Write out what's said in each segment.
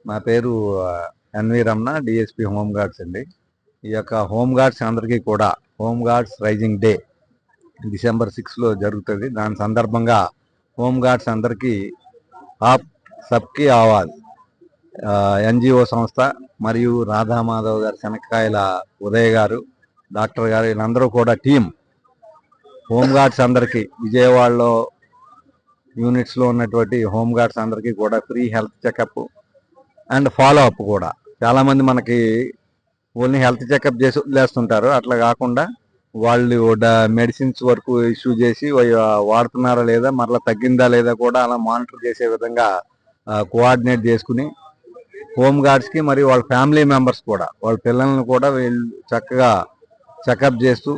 నా పేరు N V Ramana, DSP home guards అండి. ఈ యొక్క హోమ్ గార్డ్స్ అందరికీ కూడా home guards raising day December 6 జరుగుతుంది. దాని సందర్భంగా హోమ్ గార్డ్స్ అందరికీ ఆప్ సబ్కి ఆవాజ్ ఎన్జిఓ సంస్థ మరియు రాధామాధవ్ గారు, శనక్కాయల ఉదయ్ గారు, డాక్టర్ గారు, వీళ్ళందరూ కూడా టీం హోమ్ గార్డ్స్ అందరికీ విజయవాడలో యూనిట్స్లో ఉన్నటువంటి హోమ్ గార్డ్స్ అందరికీ కూడా free health checkup and follow up కూడా. చాలామంది మనకి ఓన్లీ హెల్త్ చెకప్ చేసి వదిలేస్తుంటారు. అట్లా కాకుండా వాళ్ళు మెడిసిన్స్ వరకు ఇష్యూ చేసి వాడుతున్నారా లేదా, మరలా తగ్గిందా లేదా కూడా అలా మానిటర్ చేసే విధంగా కోఆర్డినేట్ చేసుకుని హోమ్ గార్డ్స్కి మరియు వాళ్ళ ఫ్యామిలీ మెంబర్స్ కూడా, వాళ్ళ పిల్లల్ని కూడా వీళ్ళు చక్కగా చెకప్ చేస్తూ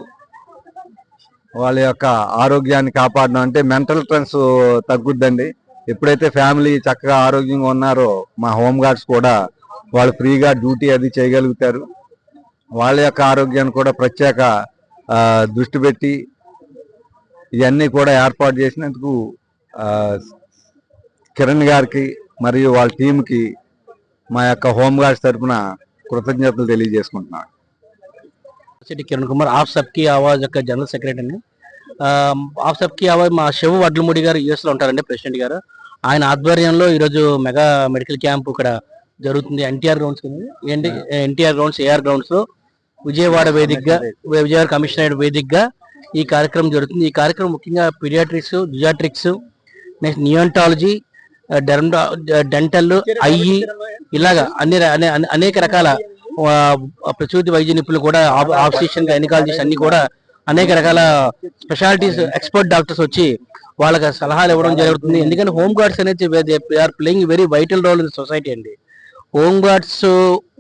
వాళ్ళ యొక్క ఆరోగ్యాన్ని కాపాడడం. అంటే మెంటల్ స్ట్రెస్ తగ్గుద్దండి. ఎప్పుడైతే ఫ్యామిలీ చక్కగా ఆరోగ్యంగా ఉన్నారో మా హోమ్ గార్డ్స్ కూడా వాళ్ళు ఫ్రీగా డ్యూటీ అది చేయగలుగుతారు. వాళ్ళ యొక్క ఆరోగ్యాన్ని కూడా ప్రత్యేక దృష్టి పెట్టి ఇవన్నీ కూడా ఏర్పాటు చేసినందుకు కిరణ్ గారికి మరియు వాళ్ళ టీంకి మా యొక్క హోమ్ గార్డ్స్ తరఫున కృతజ్ఞతలు తెలియజేసుకుంటున్నాను. కిరణ్ కుమార్, ఆఫ్ సబ్కి ఆవాజ్ యొక్క జనరల్ సెక్రటరీని. ఆఫ్ సబ్కి ఆవాజ్ మా శివ వడ్లమూడి గారు యూఎస్లో ఉంటారండి, ప్రెసిడెంట్ గారు. ఆయన ఆధ్వర్యంలో ఈరోజు మెగా మెడికల్ క్యాంప్ ఇక్కడ జరుగుతుంది. ఎన్టీఆర్ గ్రౌండ్స్ ఏంటి, ఎన్టీఆర్ గ్రౌండ్స్, ఏఆర్ గ్రౌండ్స్ లో విజయవాడ వేదికగా, విజయవాడ కమిషనరేట్ వేదికగా ఈ కార్యక్రమం జరుగుతుంది. ఈ కార్యక్రమం ముఖ్యంగా పీడియాట్రిక్స్, జియాట్రిక్స్, నెక్స్ట్ నియోంటాలజీ, డెంటల్, ఐఈ, ఇలాగా అనేక రకాల ప్రసూతి వైద్య నిపుణులు కూడా, ఆబ్స్టిషియన్, గైనకాలజిస్ట్ అన్ని కూడా అనేక రకాల స్పెషాలిటీస్ ఎక్స్పర్ట్ డాక్టర్స్ వచ్చి వాళ్ళకి సలహాలు ఇవ్వడం జరుగుతుంది. ఎందుకంటే హోమ్ గార్డ్స్ అనేది are playing very vital role in society అండి. హోమ్ గార్డ్స్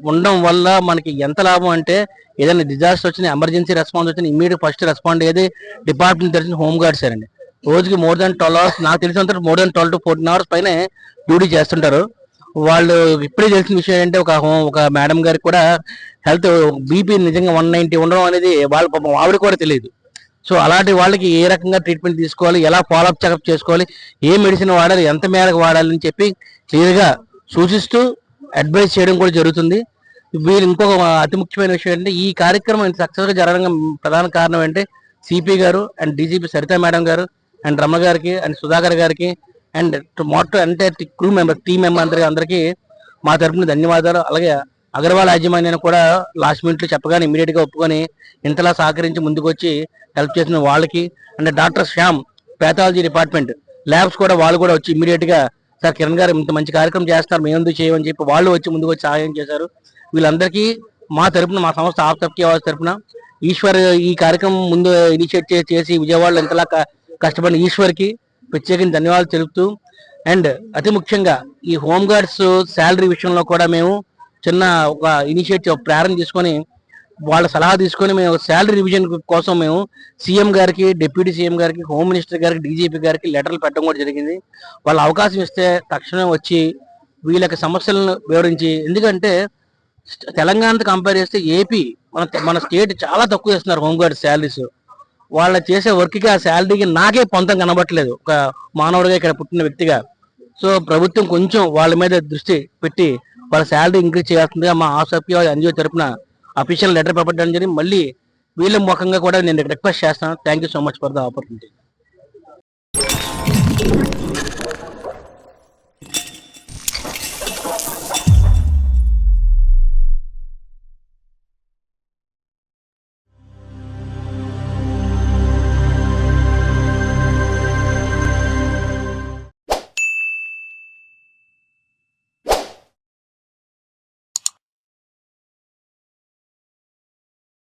ఉండడం వల్ల మనకి ఎంత లాభం అంటే, ఏదైనా డిజాస్టర్ వచ్చిన, ఎమర్జెన్సీ రెస్పాన్స్ వచ్చిన ఇమీడియట్ ఫస్ట్ రెస్పాండ్ అయ్యేది డిపార్ట్మెంట్ తెలిసిన హోమ్ గార్డ్స్ అండి. రోజుకి మోర్ దాన్ 12 hours, నాకు తెలిసినంత మోర్ దాన్ 12 to 14 hours పైన డ్యూటీ చేస్తుంటారు. వాళ్ళు ఇప్పుడే తెలిసిన విషయం ఏంటంటే, ఒక మేడం గారికి కూడా హెల్త్ బీపీ నిజంగా 190 ఉండడం అనేది వాళ్ళ పాపం ఆవిడ కూడా తెలియదు. సో అలాంటి వాళ్ళకి ఏ రకంగా ట్రీట్మెంట్ తీసుకోవాలి, ఎలా ఫాలోఅప్ చెకప్ చేసుకోవాలి, ఏ మెడిసిన్ వాడాలి, ఎంత మేరకు వాడాలి అని చెప్పి క్లియర్గా సూచిస్తూ అడ్వైస్ చేయడం కూడా జరుగుతుంది. వీళ్ళు ఇంకొక అతి ముఖ్యమైన విషయం ఏంటంటే, ఈ కార్యక్రమం సక్సెస్గా జరగడం ప్రధాన కారణం అంటే సిపి గారు అండ్ డీజీపీ సరితా మేడం గారు అండ్ రమ గారికి అండ్ సుధాకర్ గారికి అండ్ మొత్తం అంటే క్రూ మెంబర్, టీం మెంబర్ అందరికీ మా తరఫున ధన్యవాదాలు. అలాగే అగర్వాల్ యాజమాన్యాన్ని కూడా లాస్ట్ మినిట్లో చెప్పగానే ఇమీడియట్ గా ఒప్పుకొని ఇంతలా సహకరించి ముందుకు వచ్చి హెల్ప్ చేసిన వాళ్ళకి, and doctor Shyam, pathology department, labs కూడా వాళ్ళు కూడా వచ్చి ఇమీడియట్ గా సార్ కిరణ్ గారు ఇంత మంచి కార్యక్రమం చేస్తున్నారు, మేము చేయమని చెప్పి వాళ్ళు వచ్చి ముందుకు వచ్చి సహాయం చేశారు. వీళ్ళందరికీ మా తరఫున, మా సంస్థ ఆఫ్ సబ్కి ఆవాజ్ తరఫున ఈశ్వర్ ఈ కార్యక్రమం ముందు ఇనిషియేట్ చేసి విజయవాడలో ఇంతలా కష్టపడిన ఈశ్వర్కి ప్రత్యేకంగా ధన్యవాదాలు తెలుపుతూ, అండ్ అతి ముఖ్యంగా ఈ హోమ్ గార్డ్స్ శాలరీ విషయంలో కూడా మేము చిన్న ఒక ఇనిషియేటివ్ ప్రారంభం తీసుకొని వాళ్ళ సలహా తీసుకొని మేము శాలరీ రివిజన్ కోసం మేము సీఎం గారికి, డిప్యూటీ సీఎం గారికి, హోమ్ మినిస్టర్ గారికి, డీజీపీ గారికి లెటర్లు పెట్టడం కూడా జరిగింది. వాళ్ళు అవకాశం ఇస్తే తక్షణమే వచ్చి వీళ్ళ సమస్యలను వివరించి, ఎందుకంటే తెలంగాణతో కంపేర్ చేస్తే ఏపీ మన స్టేట్ చాలా తక్కువ చేస్తున్నారు హోమ్ గార్డ్ శాలరీస్. వాళ్ళ చేసే వర్క్కి, ఆ శాలరీకి నాకే పొంతం కనబట్టలేదు ఒక మానవుడిగా, ఇక్కడ పుట్టిన వ్యక్తిగా. సో ప్రభుత్వం కొంచెం వాళ్ళ మీద దృష్టి పెట్టి వాళ్ళ శాలరీ ఇంక్రీజ్ చేయాల్సిందిగా మా ఆసప్కి ఎన్జిఓ తరఫున అఫీషియల్ లెటర్ పంపడం జరిగింది. మళ్ళీ వీళ్ళ ముఖంగా కూడా నేను రిక్వెస్ట్ చేస్తాను. Thank you so much for the opportunity.